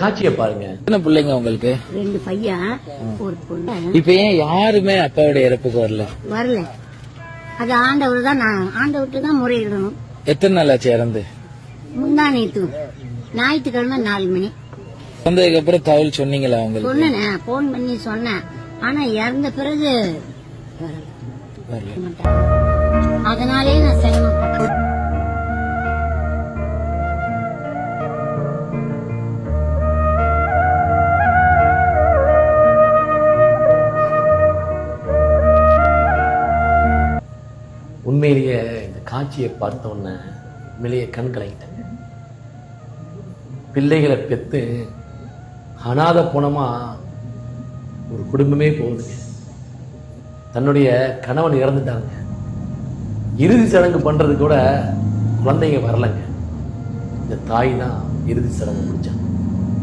காட்சியை பாருங்க. எத்தனை பிள்ளைங்க உங்களுக்கு? 2 பையன், ஒரு பொண்ணு. இப்ப ஏன் யாருமே அப்பாவுடைய இறப்புக்கு வரல? அது ஆண்டவர் தான். நான் ஆண்டவர்கிட்ட தான் முறையிடணும். எத்தனை நாள் ஆச்சு இறந்து? முந்தா நேத்து ஞாயிற்றுக்கிழமை 4 மணி. வந்ததுக்கு அப்புறம் தகவல் சொன்னீங்களா உங்களுக்கு? சொன்னேன், போன் பண்ணி சொன்னேன். ஆனா இறந்த பிறகு அதனாலே நான் சிரமப்பட்டேன். உண்மையிலேயே இந்த காட்சியை பார்த்த உடனே உண்மையிலேயே கண் கலங்கிட்டேங்க. பிள்ளைகளை பெற்று அனாதை போனமா ஒரு குடும்பமே போகுதுங்க. தன்னுடைய கணவன் இறந்துட்டாங்க, இறுதி சடங்கு பண்றது கூட குழந்தைங்க வரலைங்க. இந்த தாய் தான் இறுதி சடங்கு முடிச்சாங்க.